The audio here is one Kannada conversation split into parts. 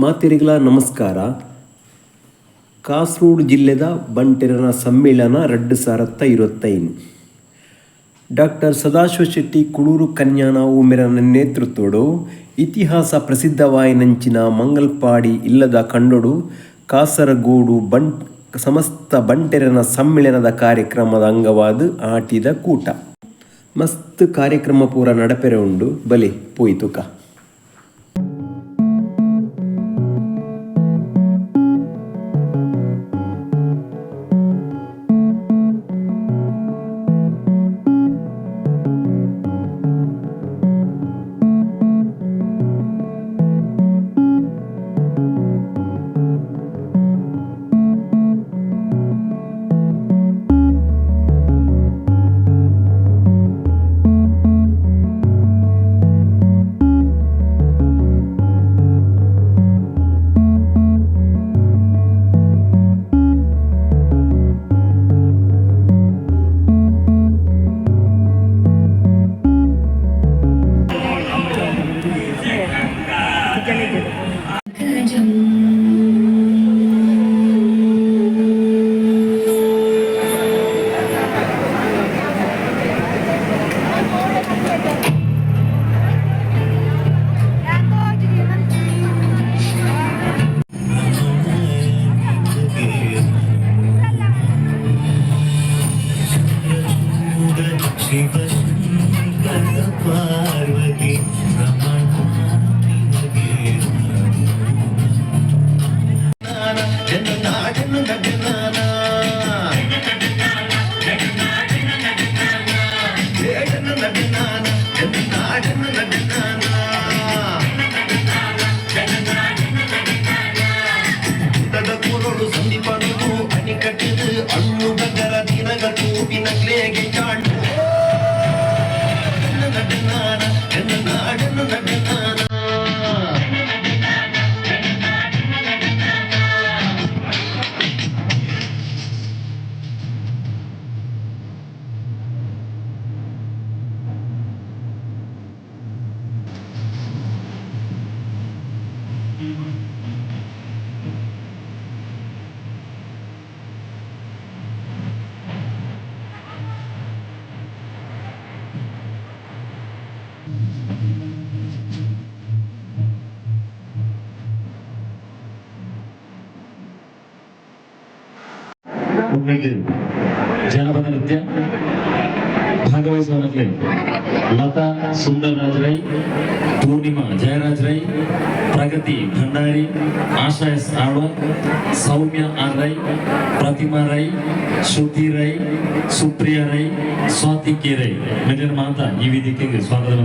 ಮಾತೆರಿಗಳ ನಮಸ್ಕಾರ. ಕಾಸರಗೋಡು ಜಿಲ್ಲೆದ ಬಂಟೆರನ ಸಮ್ಮೇಳನ 2025 ಡಾಕ್ಟರ್ ಸದಾಶಿವ ಶೆಟ್ಟಿ ಕುಳೂರು ಕನ್ಯಾನ ಉಮೆರನ ನೇತೃತ್ವಡು ಇತಿಹಾಸ ಪ್ರಸಿದ್ಧವಾಯಿನಂಚಿನ ಮಂಗಲ್ಪಾಡಿ ಇಲ್ಲದ ಕಂಡೊಡು ಕಾಸರಗೋಡು ಸಮಸ್ತ ಬಂಟೆರನ ಸಮ್ಮೇಳನದ ಕಾರ್ಯಕ್ರಮದ ಅಂಗವಾದ ಆಟಿದ ಕೂಟ ಮಸ್ತ್ ಕಾರ್ಯಕ್ರಮ ಪೂರ ನಡಪೆರೆ ಉಂಡು. ಬಲೆ ಪೋಯ್ತುಕ. ಜನಪದ ನೃತ್ಯ ಭಾಗವಹಿಸುವವರಲ್ಲಿ ಲತಾ ಸುಂದರರಾಜ್ ರೈ, ಪೂರ್ಣಿಮಾ ಜಯರಾಜ್ ರೈ, ಪ್ರಗತಿ ಭಂಡಾರಿ, ಆಶಾ ಎಸ್ ಆಳ್ವ, ಸೌಮ್ಯ ಆರ್ ರೈ, ಪ್ರತಿಮಾ ರೈ, ಶ್ರುತಿ ರೈ, ಸುಪ್ರಿಯಾ ರೈ, ಸ್ವಾತಿ ಕೆ ರೈ ಮೇಲಿನ ಮಾತಾ ಈ ವೇದಿಕೆಗೆ ಸ್ವಾಗತ.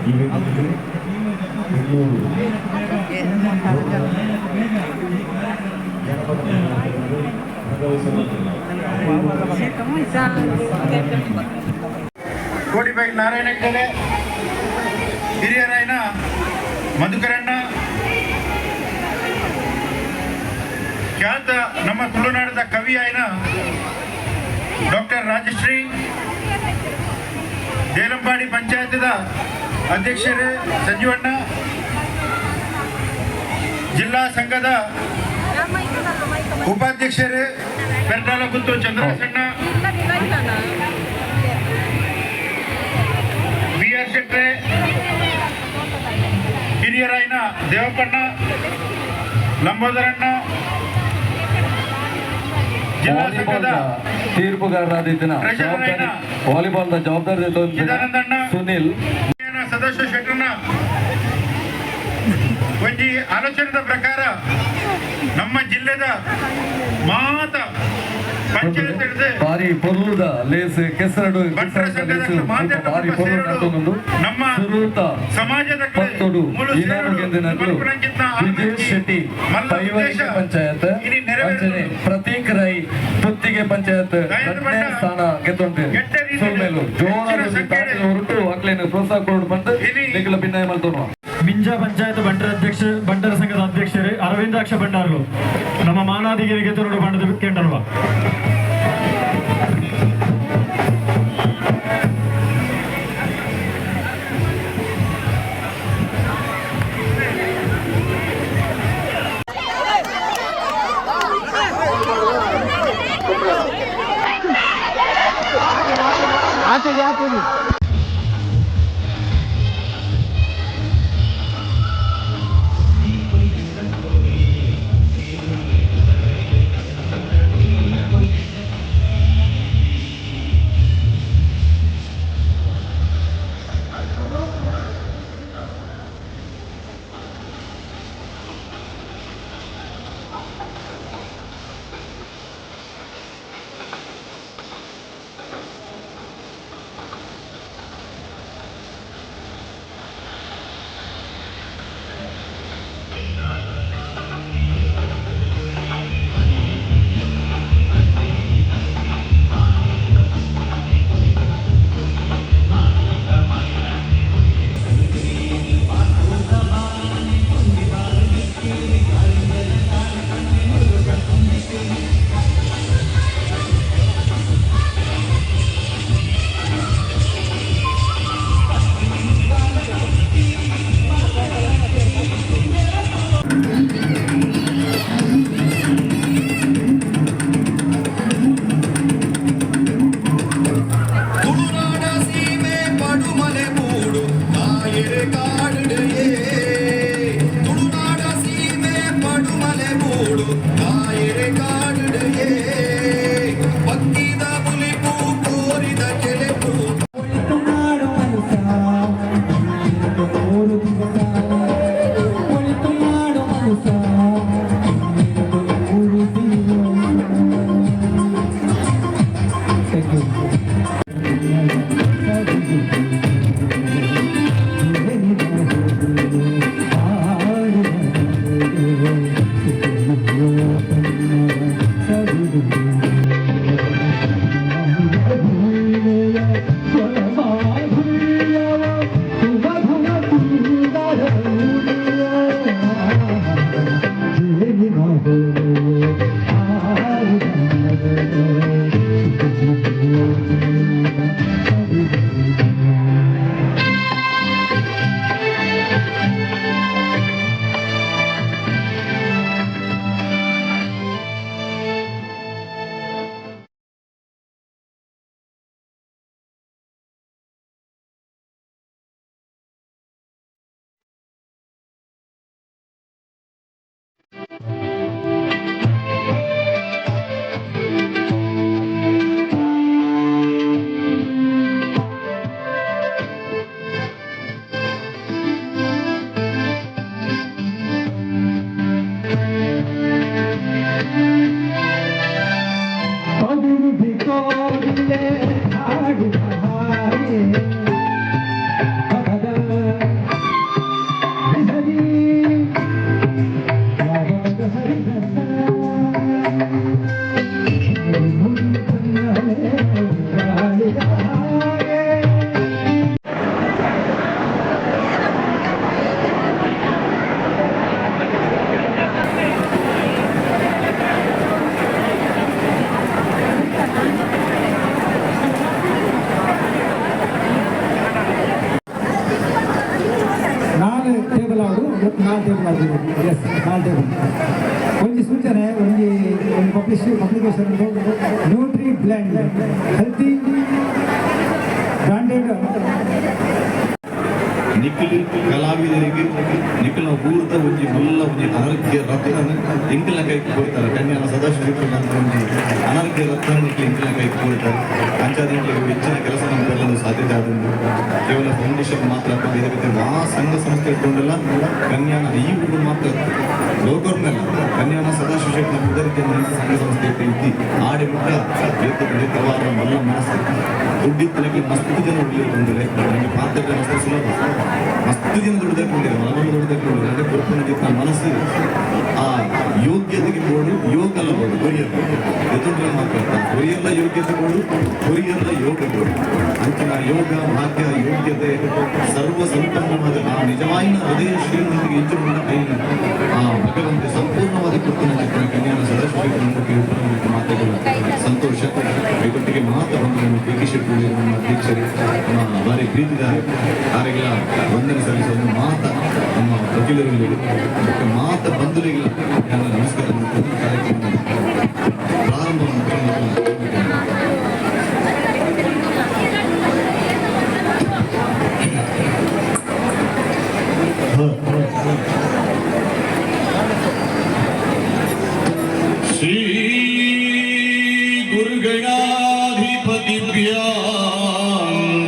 ಈ ವೇದಿಕೆಗೆ ಬೆಂಗಳೂರು ಜನಪದ ಕೋಡಿಬೈ ನಾರಾಯಣ ಕೆರೆ ಹಿರಿಯರಾಯನ ಮಧುಕರಣ್ಣ, ಖ್ಯಾತ ನಮ್ಮ ತುಳುನಾಡದ ಕವಿ ಆಯ್ನ ಡಾಕ್ಟರ್ ರಾಜಶ್ರೀ, ದೇಲಂಪಾಡಿ ಪಂಚಾಯತದ ಅಧ್ಯಕ್ಷರೇ ಸಂಜೀವಣ್ಣ, ಜಿಲ್ಲಾ ಸಂಘದ ಉಪಾಧ್ಯಕ್ಷರೇ ಪೆರ್ನಾಲಗುತ್ತು ಚಂದ್ರಸಣ್ಣ, BR ಶೆಟ್ರೆ, ಹಿರಿಯರಾಯನ ದೇವಪ್ಪಣ್ಣ, ಲಂಬೋದರಣ್ಣ, ಜಿಲ್ಲಾ ಸಂಘದ ತೀರ್ಪುಗಾರರಾದ ವಾಲಿಬಾಲ್ ಜವಾಬ್ದಾರಿ ಸುನಿಲ್ ಸದಸ್ಯ ಶೆಟ್ರನ್ನ ಒಂಜಿ ಆಲೋಚನೆದ ಪ್ರಕಾರ ನಮ್ಮ ಜಿಲ್ಲೆದ ಮಾತ ಪಂಚಾಯತ್ ಹಿಡಿದು ಭಾರಿ ಪೊರ್ಲುದ ಲೇಸ್ ಕೆಸರಡು ಬಂಟರ ಸಂಘದ ಭಾರಿ ಪೊರ್ಲು ನಮ್ಮ ಸುರೂತ ಸಮಾಜದ ಪತ್ತೊಡು ಈನಾಡು ಗೆಂದಿನಗಳು ವಿಜಯ್ ಶೆಟ್ಟಿ ಪೈವರಿಕೆ ಪಂಚಾಯತ್ ಅಂಚನೆ ಪ್ರತೀಕ್ ರೈ ಪುತ್ತಿಗೆ ಪಂಚಾಯತ್ ಎರಡನೇ ಸ್ಥಾನ ಗೆದ್ದೊಂಡಿರಿ ಸೊಲ್ಮೇಲು ಜೋರಾದ ತಾಟಿ ಹೊರಟು ಅಕ್ಲೇನು ಪ್ರೋತ್ಸಾಹ ಕೊಡು ಬಂದು ನಿಖಿಲ ಭಿನ್ನಾಯ ಮಲ್ತೋಣ ಮಿಂಜ ಪಂಚಾಯತ್ ಬಂಟರ ಸಂಘದ ಅಧ್ಯಕ್ಷರೇ ಅರವಿಂದಾಕ್ಷ ಭಂಡಾರ್ಲು ನಮ್ಮ ಮಾನಾದಿಗೆ ತೋರಡು ಬಂಡದ ಕೇಂದ್ರಲ್ವಾ ಟೇಬಲ್ ಆಗಿರೋದು. Yes, 4 table. ಒಂದು ಸೂಚನೆ, ಒಂದು publication nutri blend healthy branded Nikhil ಕಲಾವಿದರಿಗೆ ನಿಖಿಲ್ನ ಪೂರ್ತ ಒಂಜಿ ಮಲ್ಲ ಒಂಜಿ ಅನರ್ಘ್ಯ ರತ್ನ ಇಂಕಲ್ನ ಕೈಗೆ ಕೊಡ್ತಾರೆ. ಕನ್ಯಾನ ಸದಾಶಿವ ಒಂದು ಅನರ್ಘ್ಯ ರತ್ನ ನಿಖಿಲ್ ಇಂಕಲ್ನ ಕೈಗೆ ಕೊಡ್ತಾರೆ. ಅಂಚಾದಿಂಗಳಿಗೆ ಹೆಚ್ಚಿನ ಕೆಲಸ ನಮಗೆಲ್ಲರೂ ಸಾಧ್ಯತೆ ಆದಂದು ಕೇವಲ ಫೌಂಡೇಶನ್ ಮಾತ್ರ ಬೇರೆ ಬೇರೆ ಸಂಘ ಸಂಸ್ಥೆ ಇಟ್ಕೊಂಡೆಲ್ಲ ಕನ್ಯಾನ ಈ ಊರು ಮಾತ್ರ ಲೋಕರ್ನೆಲ್ಲ ಕನ್ಯಾನ ಸದಾಶಿವ ಶೆಟ್ಟಿ ಉದರಿದ್ದ ಸಂಘ ಸಂಸ್ಥೆ ಇದ್ದು ಆಡಿ ಬಿಟ್ಟ ಎತ್ತವಾದ ಮಲ್ಲ ಮನಸ್ಸು ದುಡ್ಡಿತ್ತಲಕ್ಕೆ ಮಸ್ತು ಜನ ಉಳಿಯಕೊಂಡ್ರೆ ನನಗೆ ಪಾತ್ರ ಮಸ್ತು ಸುಲಭ ಮಸ್ತು ಜನ ದುಡ್ದಕೊಂಡಿದ್ದಾರೆ ಮಲವನ್ನು ದುಡ್ದಕೊಂಡಿದ್ದಾರೆ ಅಂದರೆ ಕೊರ್ಪನ ಮನಸ್ಸು ಆ ಯೋಗ್ಯತೆಗೆ ಬೋಡು ಯೋಗ ಅಲ್ಲ ಬೋಡು ಕೊರಿಯರ್ ಎದುರು ಮಾತಾಡ್ತಾರೆ ಕೊರಿಯರ್ಲ ಯೋಗ್ಯತೆ ಬೋಡು ಕೊರಿಯರ್ಲ ಯೋಗ ಬೋಡು ಅಂಚಿನ ಯೋಗ ಭಾಗ್ಯ ಯೋಗ್ಯತೆ ಸರ್ವ ಸಂಪನ್ನವಾದ ಆ ನಿಜವಾಯಿನ ಹೃದಯ ಶ್ರೀಮಂತಿಗೆ ಹೆಚ್ಚು ಕೈನ ಆ ಭಗವಂತ ಸಂಪೂರ್ಣವಾದ ಕೊಡ್ತಾನೆ ಚಿತ್ರ ಕನ್ಯಾನ ಸದಾಶಿವ ಮಾತುಗಳು ಸಂತೋಷ ಇದೊಟ್ಟಿಗೆ ಮಾತು ಬಂದು ನಮ್ಮ ಕೆ ಶೆಟ್ಟಿ ನಮ್ಮ ಅಧ್ಯಕ್ಷರು ನಮ್ಮ ಭಾರಿ ಪ್ರೀತಿದ ಯಾರಿಗೆಲ್ಲ ವಂದನೆ ಸಲ್ಲಿಸೋದು ಮಾತ ನಮ್ಮ ವಕೀಲರಲ್ಲಿ ಮಾತ ಬಂಧುಗಳಿಗೆಲ್ಲ ನಾನು ನಮಸ್ಕಾರ ಕಾರ್ಯಕ್ರಮ ಪ್ರಾರಂಭ श्री गुरुगणाधिपतिभ्यो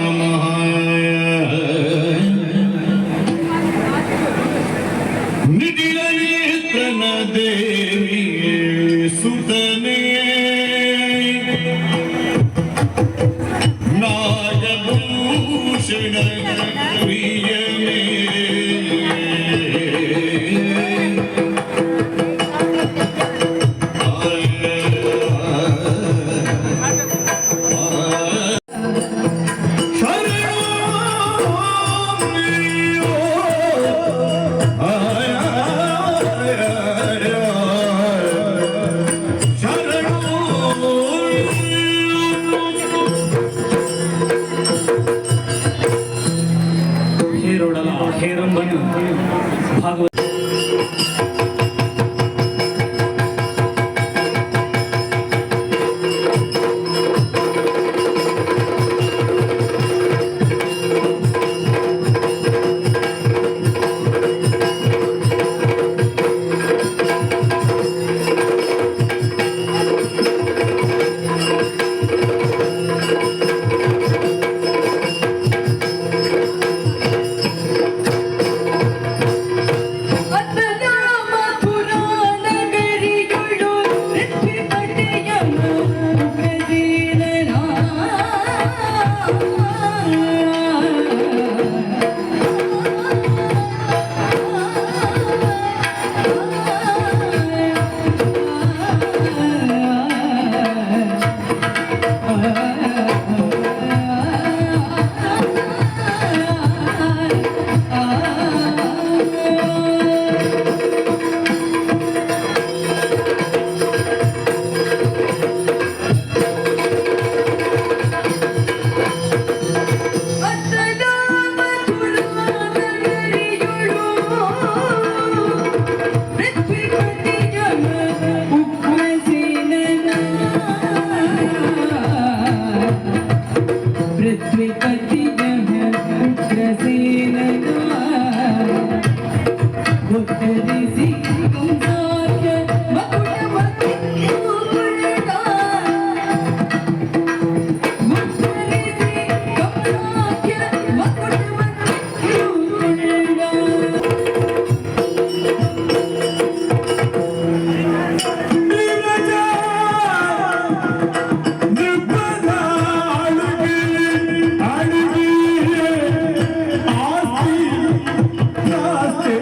नमः। निधिरयेत्रन देवी सुतने नागभूषण प्रियने ಹೇರಂಬನು ಭಾಗವತ ಆಸ್ತಿ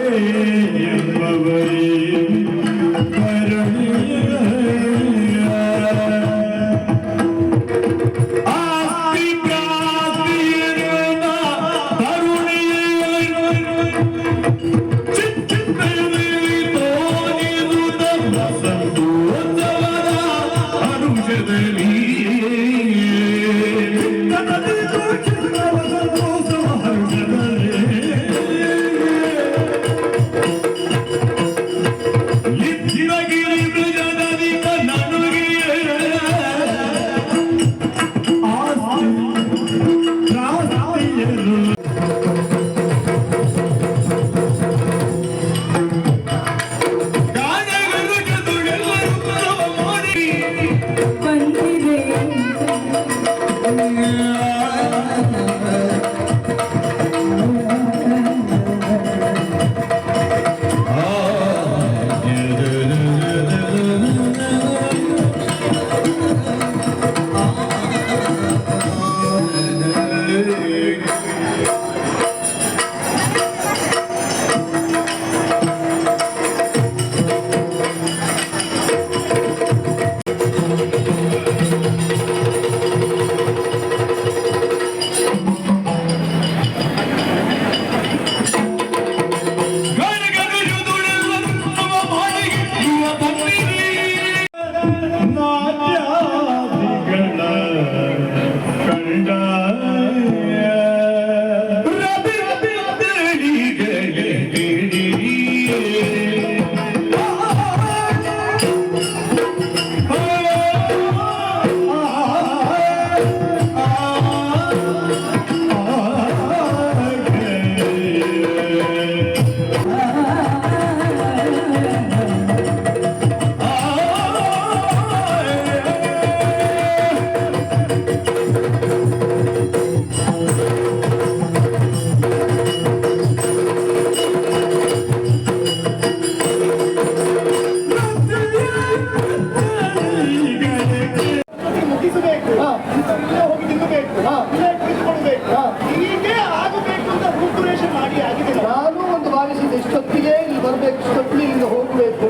ಇಷ್ಟೊತ್ತಿಗೆ ಇಲ್ಲಿ ಬರ್ಬೇಕು, ಇಷ್ಟೊತ್ತಿಗೆ ಇಲ್ಲಿಂದ ಹೋಗ್ಬೇಕು.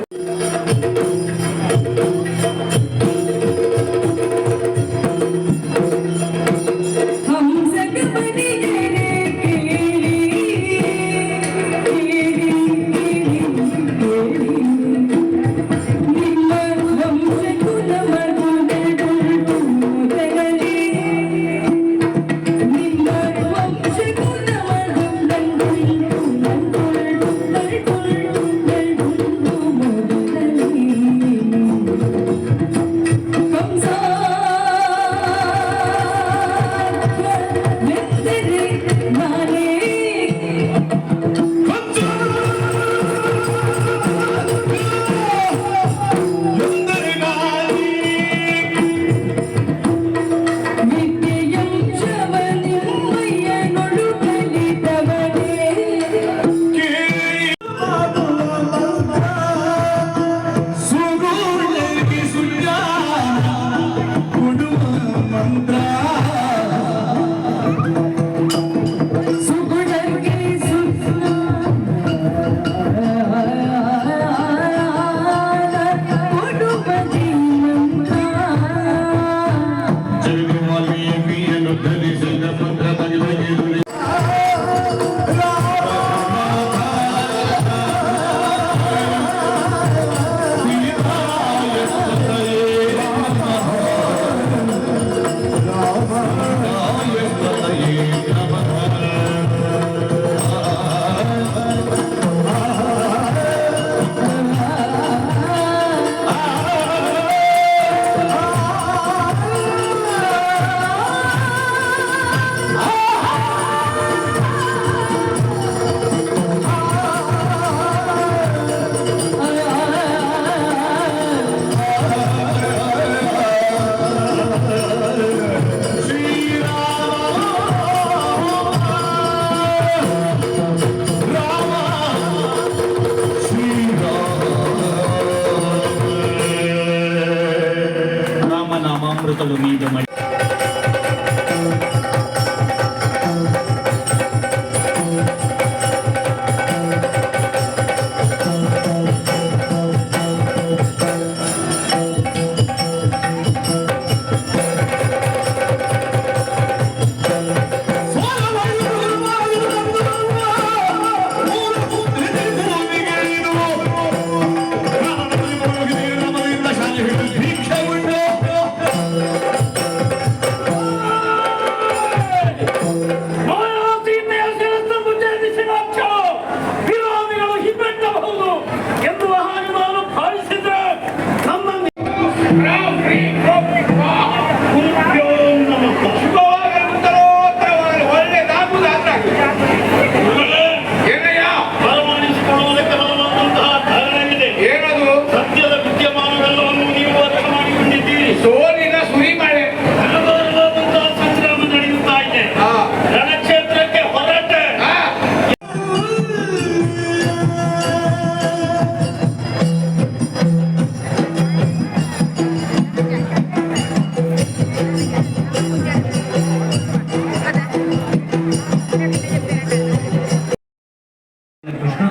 ರಾಮನಾಮಾಮೃತವು ಮೀದ ಮಾಡಿ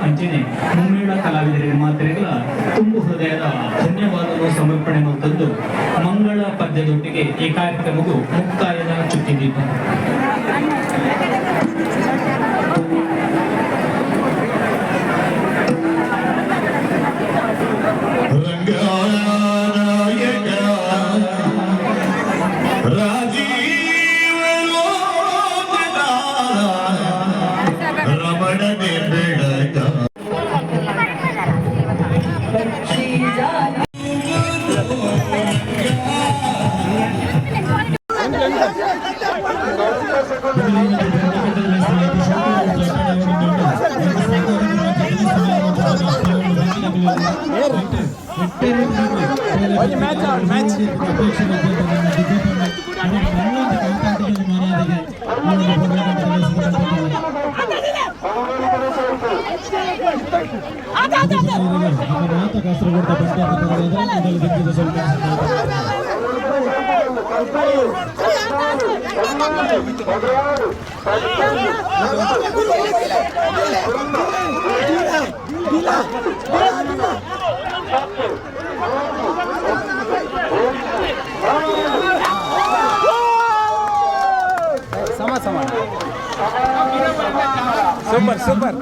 ಅಂಚನೆ ಮುಮ್ಮೇಳ ಕಲಾವಿದರಿಗೆ ಮಾತ್ರೆಗಳ ತುಂಬು ಹೃದಯದ ಧನ್ಯವಾದವನ್ನು ಸಮರ್ಪಣೆ ಮಾಡುತ್ತದ್ದು ಮಂಗಳ ಪದ್ಯದೊಟ್ಟಿಗೆ ಈ ಕಾರ್ಯಕ್ರಮವು ಮುಕ್ತಾಯದ ಚುಕ್ಕಿದೀಪ. Thank you. Super.